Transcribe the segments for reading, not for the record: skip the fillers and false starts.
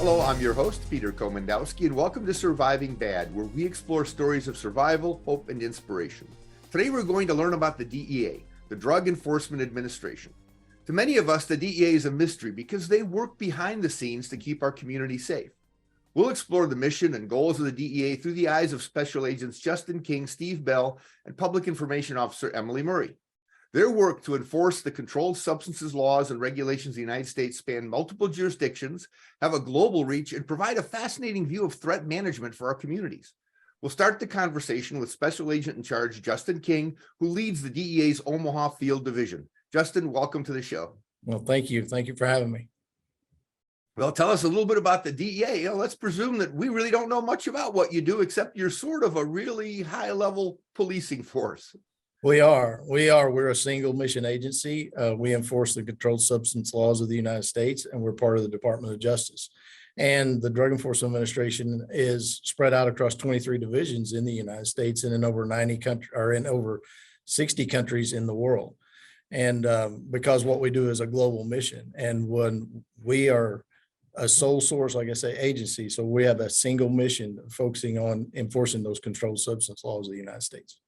Hello, I'm your host, Peter Komendowski, and welcome to Surviving Bad, where we explore stories of survival, hope, and inspiration. Today, we're going to learn about the DEA, the Drug Enforcement Administration. To many of us, the DEA is a mystery because they work behind the scenes to keep our community safe. We'll explore the mission and goals of the DEA through the eyes of Special Agents Justin King, Steve Bell, and Public Information Officer Emily Murray. Their work to enforce the controlled substances laws and regulations of the United States span multiple jurisdictions, have a global reach, and provide a fascinating view of threat management for our communities. We'll start the conversation with Special Agent in Charge Justin King, who leads the DEA's Omaha Field Division. Justin, welcome to the show. Well, thank you. Thank you for having me. Well, tell us a little bit about the DEA. Let's presume that we really don't know much about what you do, except you're sort of a really high-level policing force. We are. We're a single mission agency. We enforce the controlled substance laws of the United States, and we're part of the Department of Justice. And the Drug Enforcement Administration is spread out across 23 divisions in the United States and in over 90 countries, or in over 60 countries in the world. And because what we do is a global mission, and when we are a sole source, like I say, agency, so we have a single mission focusing on enforcing those controlled substance laws of the United States.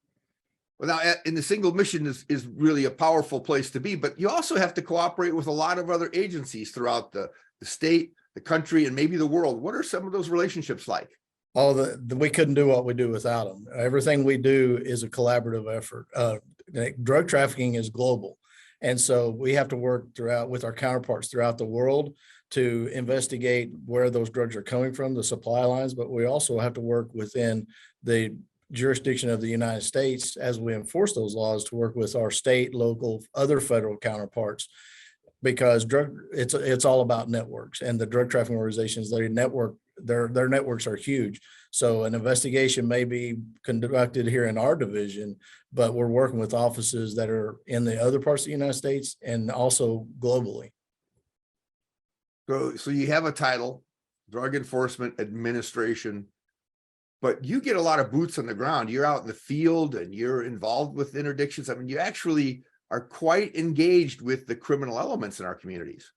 Well, now, in the single mission is really a powerful place to be, but you also have to cooperate with a lot of other agencies throughout the state, the country, and maybe the world. What are some of those relationships like? Oh, we couldn't do what we do without them. Everything we do is a collaborative effort. Drug trafficking is global. And so we have to work throughout with our counterparts throughout the world to investigate where those drugs are coming from, the supply lines, but we also have to work within the jurisdiction of the United States as we enforce those laws to work with our state, local, other federal counterparts, because it's all about networks, and the drug trafficking organizations, their networks are huge. So an investigation may be conducted here in our division, but we're working with offices that are in the other parts of the United States and also globally. So you have a title, Drug Enforcement Administration, but you get a lot of boots on the ground. You're out in the field and you're involved with interdictions. I mean, you actually are quite engaged with the criminal elements in our communities.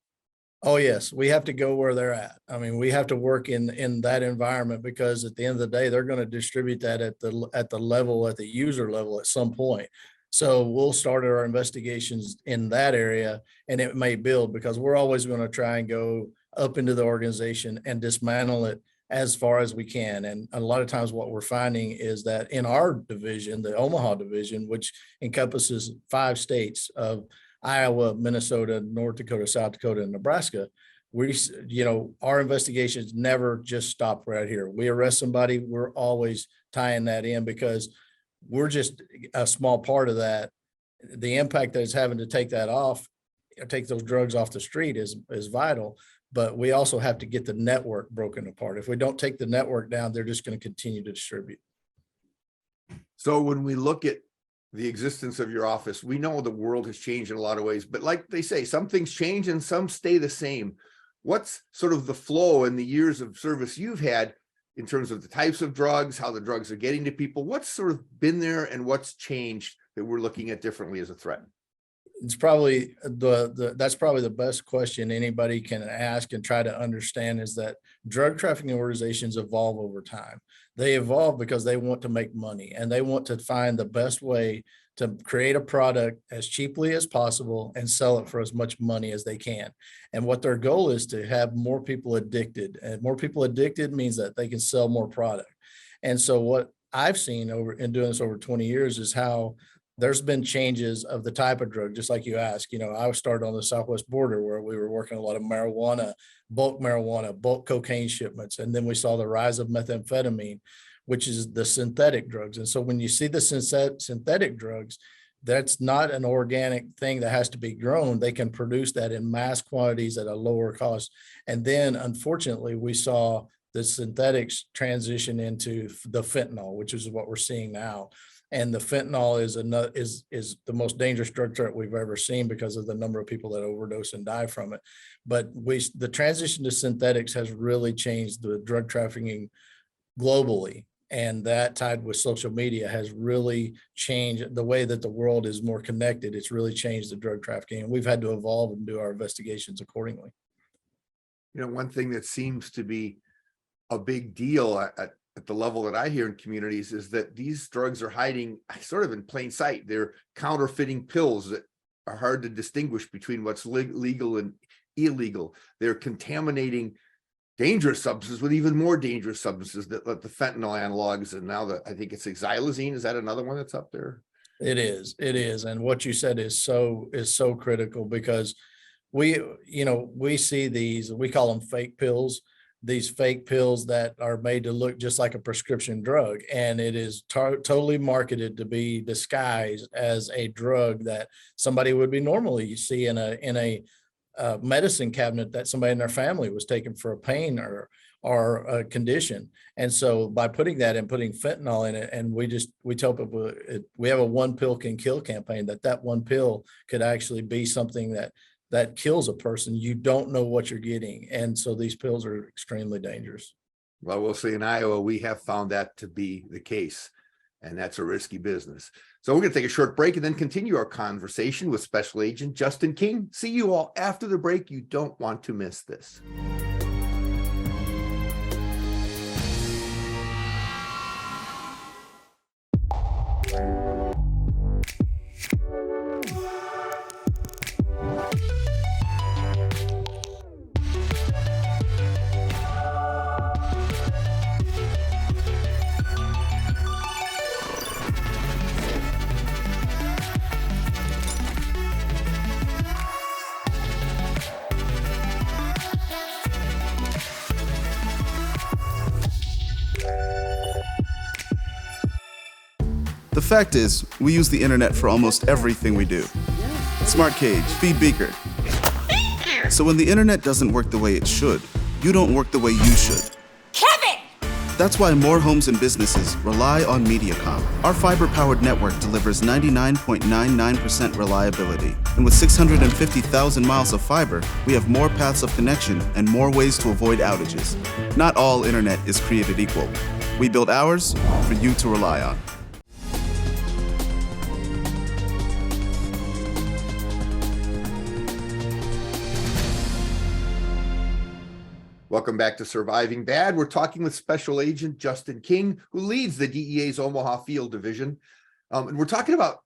Oh, yes. We have to go where they're at. I mean, we have to work in that environment, because at the end of the day, they're going to distribute that at the user level at some point. So we'll start our investigations in that area, and it may build, because we're always going to try and go up into the organization and dismantle it as far as we can. And a lot of times what we're finding is that in our division, the Omaha division, which encompasses 5 states of Iowa, Minnesota, North Dakota, South Dakota, and Nebraska, our investigations never just stop right here. We arrest somebody, we're always tying that in, because we're just a small part of that. The impact that it's having to take those drugs off the street is vital. But we also have to get the network broken apart. If we don't take the network down, they're just going to continue to distribute. So when we look at the existence of your office, we know the world has changed in a lot of ways, but like they say, some things change and some stay the same. What's sort of the flow in the years of service you've had in terms of the types of drugs, how the drugs are getting to people? What's sort of been there and what's changed that we're looking at differently as a threat? It's probably that's probably the best question anybody can ask and try to understand, is that drug trafficking organizations evolve over time. They evolve because they want to make money, and they want to find the best way to create a product as cheaply as possible and sell it for as much money as they can. And what their goal is to have more people addicted, and more people addicted means that they can sell more product. And so what I've seen in doing this over 20 years is how there's been changes of the type of drug, just like you asked. I started on the Southwest border, where we were working a lot of marijuana, bulk cocaine shipments. And then we saw the rise of methamphetamine, which is the synthetic drugs. And so when you see the synthetic drugs, that's not an organic thing that has to be grown. They can produce that in mass quantities at a lower cost. And then, unfortunately, we saw the synthetics transition into the fentanyl, which is what we're seeing now. And the fentanyl is the most dangerous drug threat we've ever seen, because of the number of people that overdose and die from it. But the transition to synthetics has really changed the drug trafficking globally. And that, tied with social media, has really changed the way that the world is more connected. It's really changed the drug trafficking, and we've had to evolve and do our investigations accordingly. One thing that seems to be a big deal at the level that I hear in communities is that these drugs are hiding sort of in plain sight. They're counterfeiting pills that are hard to distinguish between what's legal and illegal. They're contaminating dangerous substances with even more dangerous substances, that the fentanyl analogs, and now I think it's xylazine. Is that another one that's up there? It is. And what you said is so critical, because we see these, we call them fake pills, these fake pills that are made to look just like a prescription drug. And it is totally marketed to be disguised as a drug that somebody would be normally see in a medicine cabinet that somebody in their family was taking for a pain or a condition. And so by putting that and putting fentanyl in it, and we tell people we have a one pill can kill campaign, that one pill could actually be something that kills a person. You don't know what you're getting. And so these pills are extremely dangerous. Well, we'll see. In Iowa, we have found that to be the case, and that's a risky business. So we're going to take a short break and then continue our conversation with Special Agent Justin King. See you all after the break. You don't want to miss this. The fact is, we use the internet for almost everything we do. Smart cage, feed beaker. So when the internet doesn't work the way it should, you don't work the way you should. Kevin! That's why more homes and businesses rely on Mediacom. Our fiber-powered network delivers 99.99% reliability. And with 650,000 miles of fiber, we have more paths of connection and more ways to avoid outages. Not all internet is created equal. We build ours for you to rely on. Welcome back to Surviving Bad. We're talking with Special Agent Justin King, who leads the DEA's Omaha Field Division. And we're talking about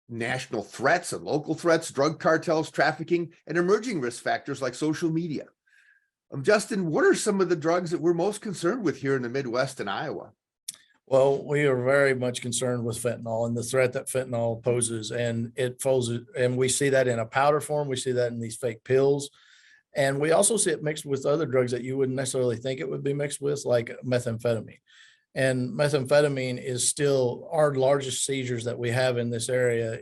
national threats and local threats, drug cartels, trafficking, and emerging risk factors like social media. Justin, what are some of the drugs that we're most concerned with here in the Midwest and Iowa? Well, we are very much concerned with fentanyl and the threat that fentanyl poses, and we see that in a powder form. We see that in these fake pills. And we also see it mixed with other drugs that you wouldn't necessarily think it would be mixed with, like methamphetamine. And methamphetamine is still our largest seizures that we have in this area.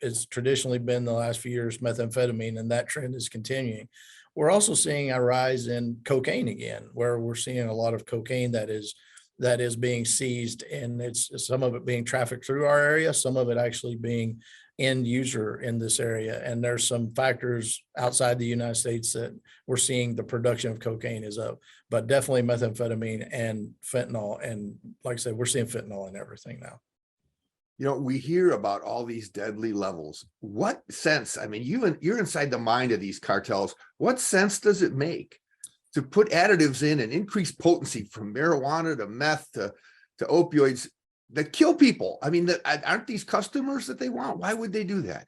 It's traditionally been the last few years methamphetamine, and that trend is continuing. We're also seeing a rise in cocaine again, where we're seeing a lot of cocaine that is being seized, and it's some of it being trafficked through our area, some of it actually being end user in this area. And there's some factors outside the United States that we're seeing the production of cocaine is up, but definitely methamphetamine and fentanyl. And like I said, we're seeing fentanyl in everything now. We hear about all these deadly levels. What sense, you're inside the mind of these cartels. What sense does it make to put additives in and increase potency from marijuana to meth to opioids that kill people? Aren't these customers that they want? Why would they do that?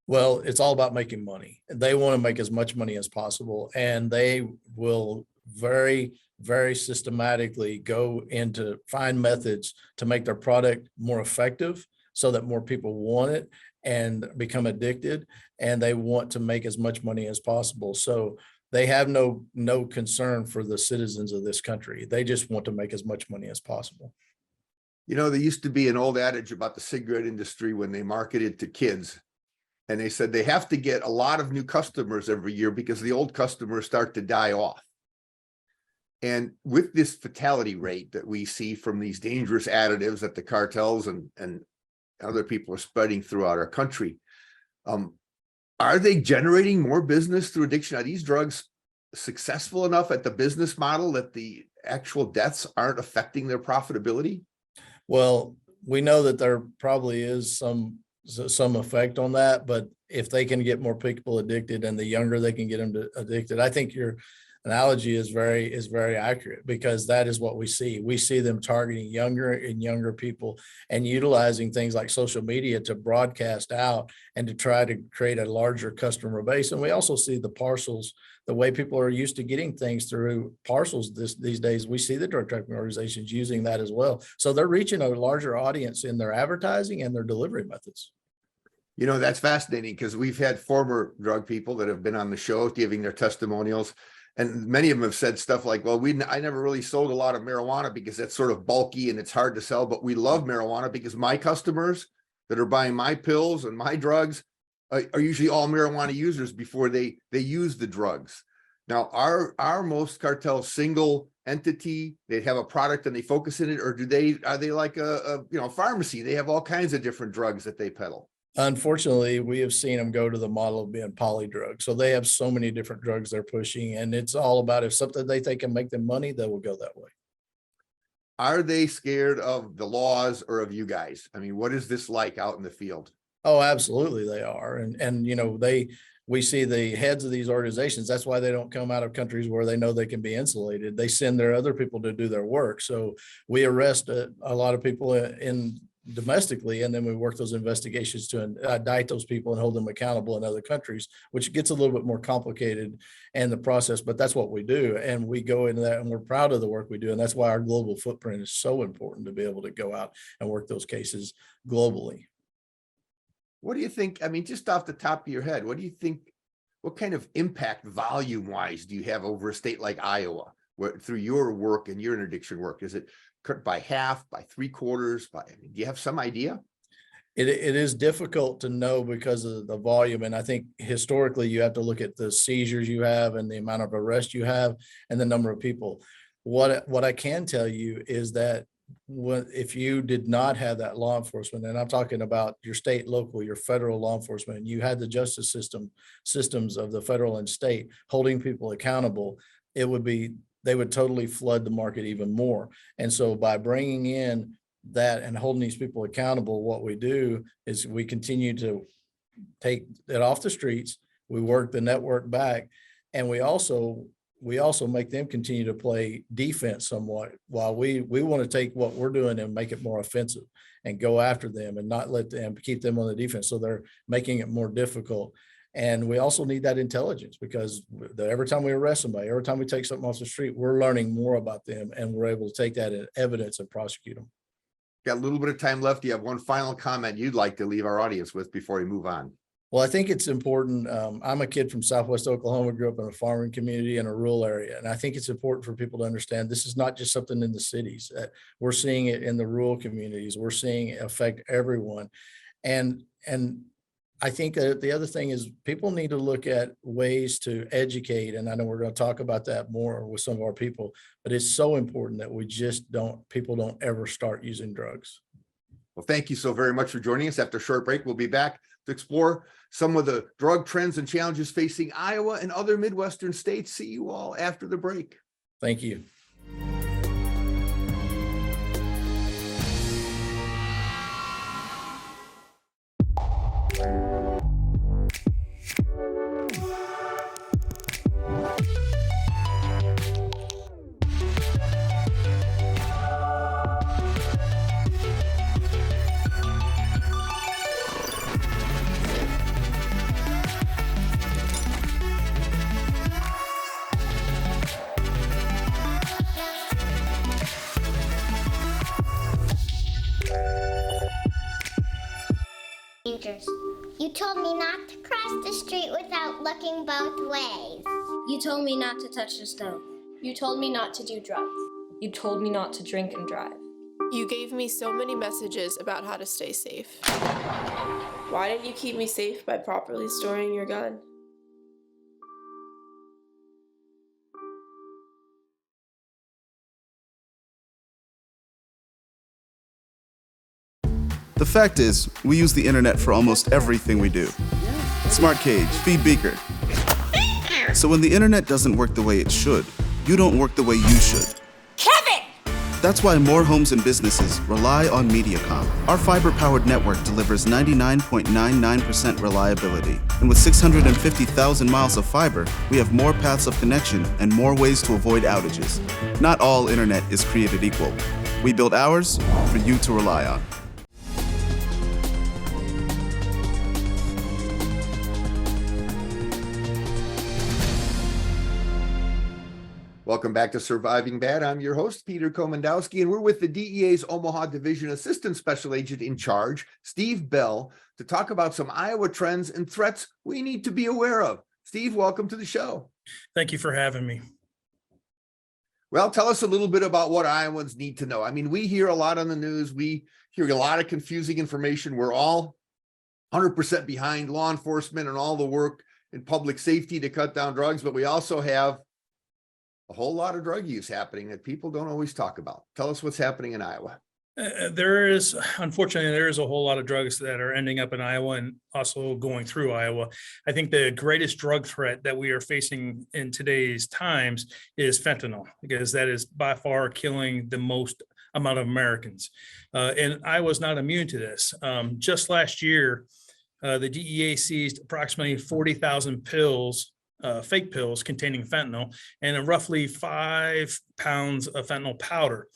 Well, it's all about making money. They want to make as much money as possible, and they will very, very systematically go into find methods to make their product more effective so that more people want it and become addicted, and they want to make as much money as possible. So they have no concern for the citizens of this country. They just want to make as much money as possible. There used to be an old adage about the cigarette industry when they marketed to kids, and they said they have to get a lot of new customers every year because the old customers start to die off. And with this fatality rate that we see from these dangerous additives that the cartels and other people are spreading throughout our country, are they generating more business through addiction? Are these drugs successful enough at the business model that the actual deaths aren't affecting their profitability? Well, we know that there probably is some effect on that, but if they can get more people addicted, and the younger they can get them addicted, I think analogy is very accurate, because that is what we see. We see them targeting younger and younger people and utilizing things like social media to broadcast out and to try to create a larger customer base. And we also see the parcels, the way people are used to getting things through parcels these days. We see the drug trafficking organizations using that as well. So they're reaching a larger audience in their advertising and their delivery methods. You know, that's fascinating, because we've had former drug people that have been on the show giving their testimonials. And many of them have said stuff like, well, I never really sold a lot of marijuana because it's sort of bulky and it's hard to sell, but we love marijuana because my customers that are buying my pills and my drugs are usually all marijuana users before they use the drugs. Now, are most cartels single entity? They have a product and they focus in it, or are they like a pharmacy? They have all kinds of different drugs that they peddle. Unfortunately, we have seen them go to the model of being polydrug. So they have so many different drugs they're pushing, and it's all about, if something they think can make them money, they will go that way. Are they scared of the laws or of you guys? I mean, what is this like out in the field? Oh, absolutely they are. And we see the heads of these organizations. That's why they don't come out of countries where they know they can be insulated. They send their other people to do their work. So we arrest a lot of people in domestically, and then we work those investigations to indict those people and hold them accountable in other countries, which gets a little bit more complicated in the process, but that's what we do. And we go into that, and we're proud of the work we do. And that's why our global footprint is so important, to be able to go out and work those cases globally. What do you think? I mean, just off the top of your head, what do you think, what kind of impact volume wise do you have over a state like Iowa, through your work and your interdiction work? Is it cut by half, by 3/4? Do you have some idea? It is difficult to know because of the volume. And I think historically you have to look at the seizures you have and the amount of arrests you have and the number of people. What I can tell you is that if you did not have that law enforcement, and I'm talking about your state, local, your federal law enforcement, and you had the justice systems of the federal and state holding people accountable, they would totally flood the market even more. And so by bringing in that and holding these people accountable, what we do is we continue to take it off the streets. We work the network back, and we also make them continue to play defense somewhat, while we want to take what we're doing and make it more offensive and go after them and not let them, keep them on the defense. So they're making it more difficult. And we also need that intelligence, because every time we arrest somebody, every time we take something off the street, we're learning more about them, and we're able to take that as evidence and prosecute them. Got a little bit of time left. Do you have one final comment you'd like to leave our audience with before we move on? Well, I think it's important. I'm a kid from Southwest Oklahoma, grew up in a farming community in a rural area. And I think it's important for people to understand this is not just something in the cities. We're seeing it in the rural communities. We're seeing it affect everyone. And I think that the other thing is people need to look at ways to educate. And I know we're going to talk about that more with some of our people, but it's so important that people don't ever start using drugs. Well, thank you so very much for joining us. After a short break, we'll be back to explore some of the drug trends and challenges facing Iowa and other Midwestern states. See you all after the break. Thank you. You told me not to cross the street without looking both ways. You told me not to touch the stove. You told me not to do drugs. You told me not to drink and drive. You gave me so many messages about how to stay safe. Why didn't you keep me safe by properly storing your gun? The fact is, we use the internet for almost everything we do. Smart cage, feed beaker. So when the internet doesn't work the way it should, you don't work the way you should. Kevin! That's why more homes and businesses rely on MediaCom. Our fiber-powered network delivers 99.99% reliability. And with 650,000 miles of fiber, we have more paths of connection and more ways to avoid outages. Not all internet is created equal. We build ours for you to rely on. Welcome back to Surviving Bad. I'm your host, Peter Komendowski, and we're with the DEA's Omaha Division Assistant Special Agent in Charge, Steve Bell, to talk about some Iowa trends and threats we need to be aware of. Steve, welcome to the show. Thank you for having me. Well, tell us a little bit about what Iowans need to know. I mean, we hear a lot on the news. We hear a lot of confusing information. We're all 100% behind law enforcement and all the work in public safety to cut down drugs, but we also have a whole lot of drug use happening that people don't always talk about. Tell us what's happening in Iowa. Unfortunately, there is a whole lot of drugs that are ending up in Iowa and also going through Iowa. I think the greatest drug threat that we are facing in today's times is fentanyl, because that is by far killing the most amount of Americans. And Iowa's not immune to this. Just last year, the DEA seized approximately 40,000 pills, fake pills containing fentanyl, and roughly 5 pounds of fentanyl powder.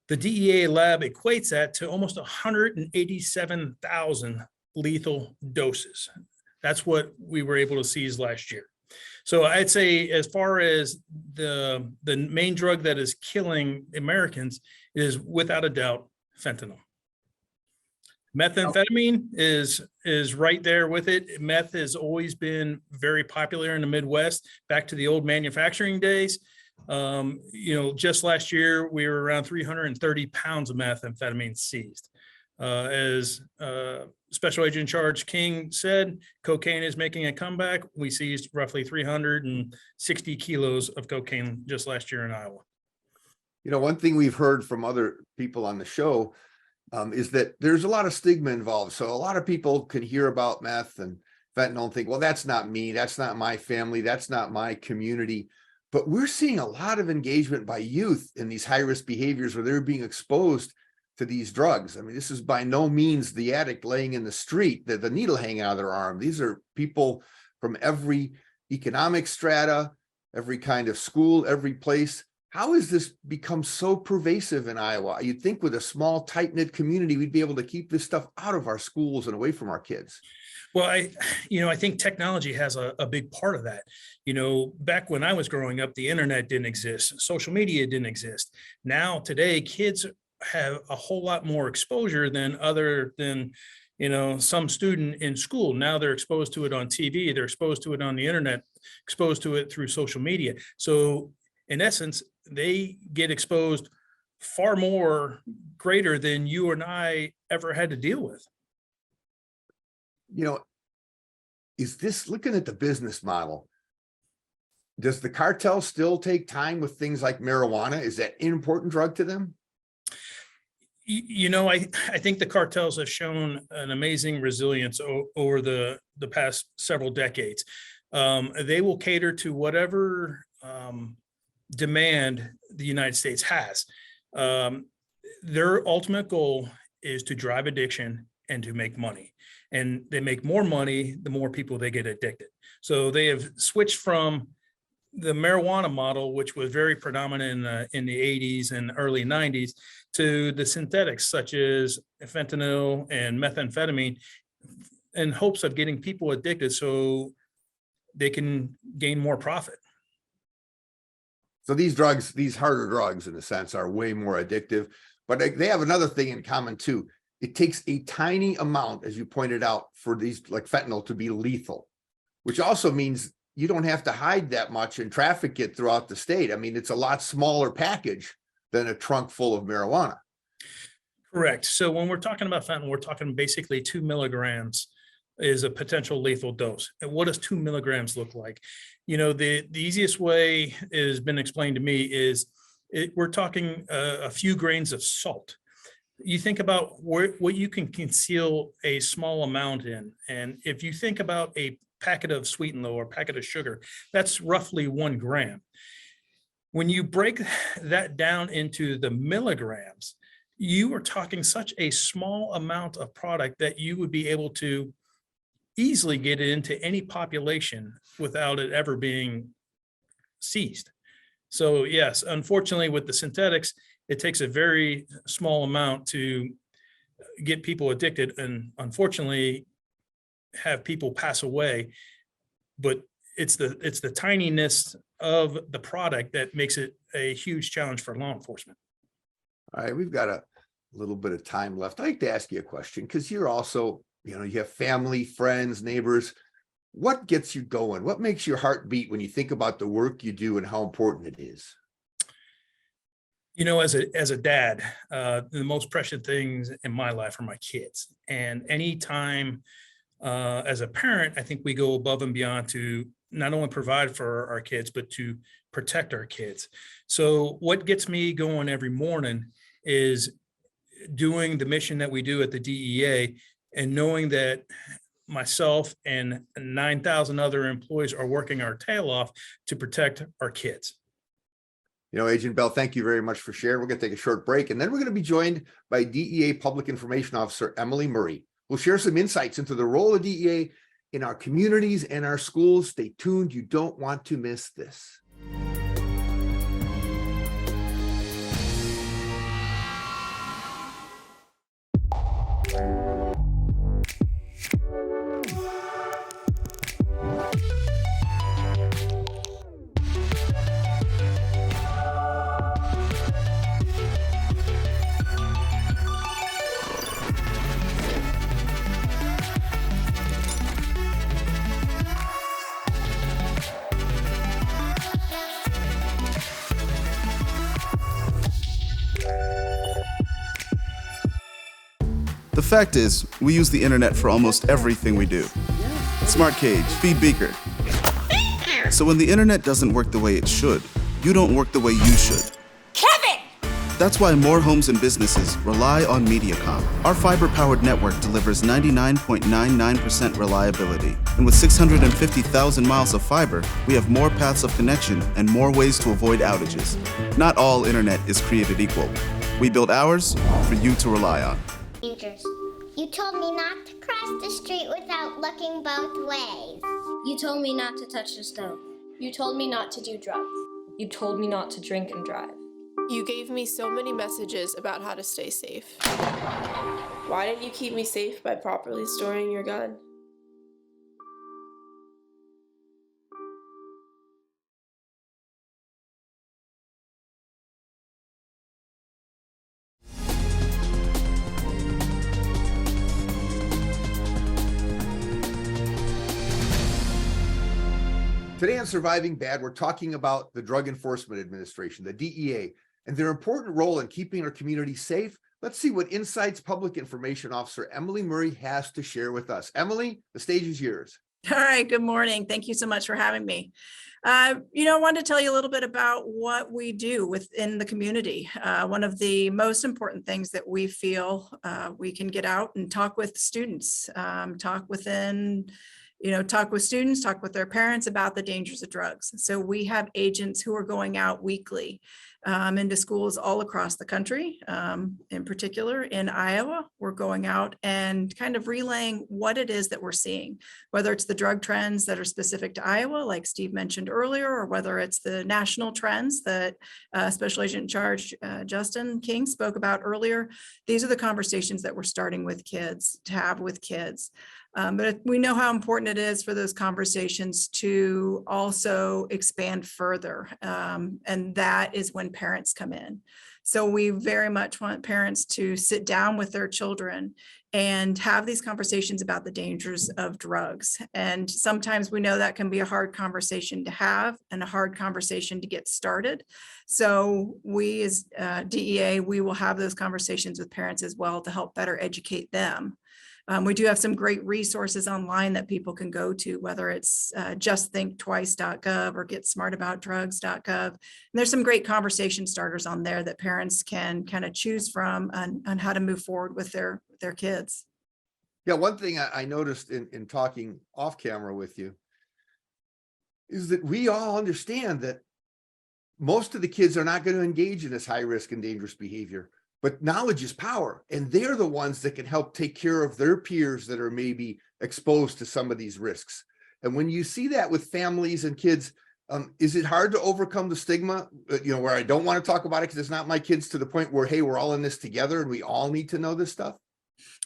The DEA lab equates that to almost 187,000 lethal doses. That's what we were able to seize last year. So I'd say, as far as the main drug that is killing Americans is without a doubt fentanyl. Methamphetamine is right there with it. Meth has always been very popular in the Midwest, back to the old manufacturing days. Just last year, we were around 330 pounds of methamphetamine seized. As Special Agent in Charge King said, cocaine is making a comeback. We seized roughly 360 kilos of cocaine just last year in Iowa. You know, one thing we've heard from other people on the show is that there's a lot of stigma involved. So a lot of people can hear about meth and fentanyl and think, well, that's not me. That's not my family. That's not my community. But we're seeing a lot of engagement by youth in these high-risk behaviors where they're being exposed to these drugs. I mean, this is by no means the addict laying in the street, the needle hanging out of their arm. These are people from every economic strata, every kind of school, every place. How has this become so pervasive in Iowa? You'd think with a small, tight-knit community, we'd be able to keep this stuff out of our schools and away from our kids. Well, I think technology has a big part of that. Back when I was growing up, the internet didn't exist. Social media didn't exist. Now, today, kids have a whole lot more exposure than some student in school. Now they're exposed to it on TV. They're exposed to it on the internet, exposed to it through social media. So in essence, they get exposed far more greater than you and I ever had to deal with. Is this, looking at the business model, does the cartel still take time with things like marijuana? Is that an important drug to them? I think the cartels have shown an amazing resilience over the past several decades. They will cater to whatever demand the United States has. Their ultimate goal is to drive addiction and to make money. And they make more money the more people they get addicted. So they have switched from the marijuana model, which was very predominant in the 80s and early 90s, to the synthetics such as fentanyl and methamphetamine, in hopes of getting people addicted so they can gain more profit. So these drugs, these harder drugs in a sense, are way more addictive, but they have another thing in common too. It takes a tiny amount, as you pointed out, for these like fentanyl to be lethal, which also means you don't have to hide that much and traffic it throughout the state. I mean, it's a lot smaller package than a trunk full of marijuana. Correct. So when we're talking about fentanyl, we're talking basically 2 milligrams is a potential lethal dose. And what does 2 milligrams look like? The easiest way has been explained to me is we're talking a few grains of salt. You think about what you can conceal a small amount in. And if you think about a packet of sweet and low or packet of sugar, that's roughly 1 gram. When you break that down into the milligrams, you are talking such a small amount of product that you would be able to easily get it into any population without it ever being seized. So yes, unfortunately with the synthetics, it takes a very small amount to get people addicted and unfortunately have people pass away. But it's the tininess of the product that makes it a huge challenge for law enforcement. All right, we've got a little bit of time left. I'd like to ask you a question because you're also, you have family, friends, neighbors. What gets you going? What makes your heart beat when you think about the work you do and how important it is? As a dad, the most precious things in my life are my kids. And anytime as a parent, I think we go above and beyond to not only provide for our kids, but to protect our kids. So what gets me going every morning is doing the mission that we do at the DEA and knowing that myself and 9,000 other employees are working our tail off to protect our kids. Agent Bell, thank you very much for sharing. We're going to take a short break, and then we're going to be joined by DEA Public Information Officer Emily Murray. We'll share some insights into the role of DEA in our communities and our schools. Stay tuned. You don't want to miss this. The fact is, we use the internet for almost everything we do. Smart cage, feed beaker. So when the internet doesn't work the way it should, you don't work the way you should. Kevin! That's why more homes and businesses rely on Mediacom. Our fiber-powered network delivers 99.99% reliability. And with 650,000 miles of fiber, we have more paths of connection and more ways to avoid outages. Not all internet is created equal. We build ours for you to rely on. Dangers. You told me not to cross the street without looking both ways. You told me not to touch the stove. You told me not to do drugs. You told me not to drink and drive. You gave me so many messages about how to stay safe. Why didn't you keep me safe by properly storing your gun? Today on Surviving Bad, we're talking about the Drug Enforcement Administration, the DEA, and their important role in keeping our community safe. Let's see what insights Public Information Officer Emily Murray has to share with us. Emily, the stage is yours. All right, good morning. Thank you so much for having me. I wanted to tell you a little bit about what we do within the community. One of the most important things that we feel we can get out and talk with students, talk with students, talk with their parents about the dangers of drugs. So we have agents who are going out weekly into schools all across the country. In particular, in Iowa, we're going out and kind of relaying what it is that we're seeing, whether it's the drug trends that are specific to Iowa, like Steve mentioned earlier, or whether it's the national trends that Special Agent in Charge Justin King spoke about earlier. These are the conversations that we're starting with kids, to have with kids. But we know how important it is for those conversations to also expand further. And that is when parents come in. So we very much want parents to sit down with their children and have these conversations about the dangers of drugs. And sometimes we know that can be a hard conversation to have and a hard conversation to get started. So we as DEA, we will have those conversations with parents as well to help better educate them. We do have some great resources online that people can go to, whether it's justthinktwice.gov or getsmartaboutdrugs.gov. And there's some great conversation starters on there that parents can kind of choose from on how to move forward with their kids. Yeah, one thing I noticed in talking off camera with you is that we all understand that most of the kids are not going to engage in this high risk and dangerous behavior, but knowledge is power. And they're the ones that can help take care of their peers that are maybe exposed to some of these risks. And when you see that with families and kids, is it hard to overcome the stigma, where I don't want to talk about it because it's not my kids, to the point where, hey, we're all in this together and we all need to know this stuff?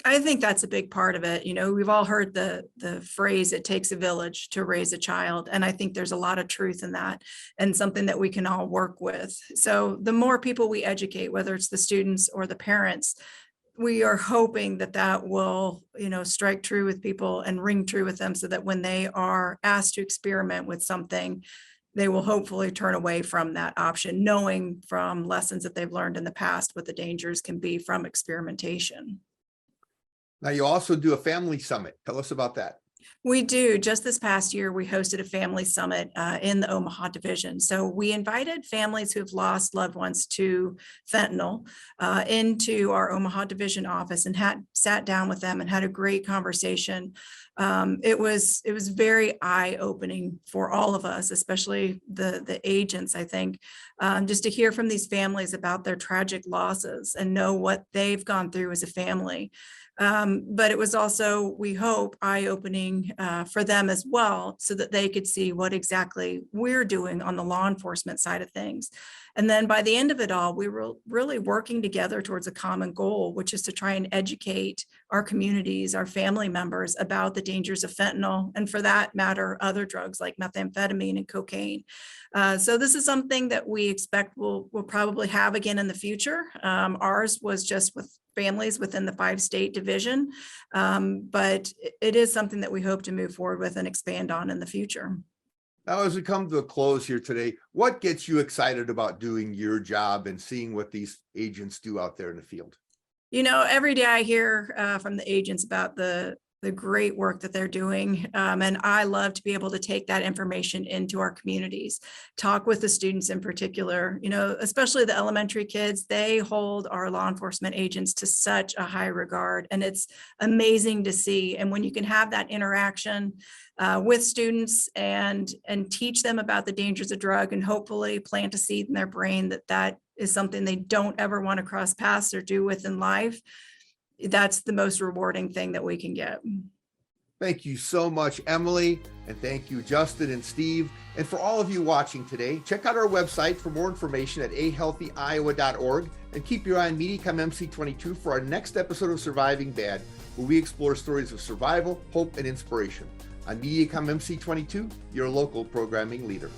I think that's a big part of it. We've all heard the phrase, it takes a village to raise a child. And I think there's a lot of truth in that, and something that we can all work with. So the more people we educate, whether it's the students or the parents, we are hoping that that will, strike true with people and ring true with them, so that when they are asked to experiment with something, they will hopefully turn away from that option, knowing from lessons that they've learned in the past what the dangers can be from experimentation. Now, you also do a family summit. Tell us about that. We do. Just this past year, we hosted a family summit in the Omaha division. So we invited families who've lost loved ones to fentanyl into our Omaha division office, and sat down with them and had a great conversation. It was very eye-opening for all of us, especially the agents, I think, just to hear from these families about their tragic losses and know what they've gone through as a family. But it was also, we hope, eye-opening for them as well, so that they could see what exactly we're doing on the law enforcement side of things. And then by the end of it all, we were really working together towards a common goal, which is to try and educate our communities, our family members, about the dangers of fentanyl, and for that matter, other drugs like methamphetamine and cocaine. So this is something that we expect we'll probably have again in the future. Ours was just with families within the 5-state division, but it is something that we hope to move forward with and expand on in the future. Now, as we come to a close here today, what gets you excited about doing your job and seeing what these agents do out there in the field? Every day I hear from the agents about the great work that they're doing. And I love to be able to take that information into our communities, talk with the students in particular, especially the elementary kids. They hold our law enforcement agents to such a high regard, and it's amazing to see. And when you can have that interaction with students and teach them about the dangers of drug, and hopefully plant a seed in their brain that is something they don't ever want to cross paths or do with in life, that's the most rewarding thing that we can get. Thank you so much, Emily. And thank you, Justin and Steve. And for all of you watching today, check out our website for more information at ahealthyiowa.org, and keep your eye on MediaCom MC22 for our next episode of Surviving Bad, where we explore stories of survival, hope, and inspiration. On MediaCom MC22, your local programming leader.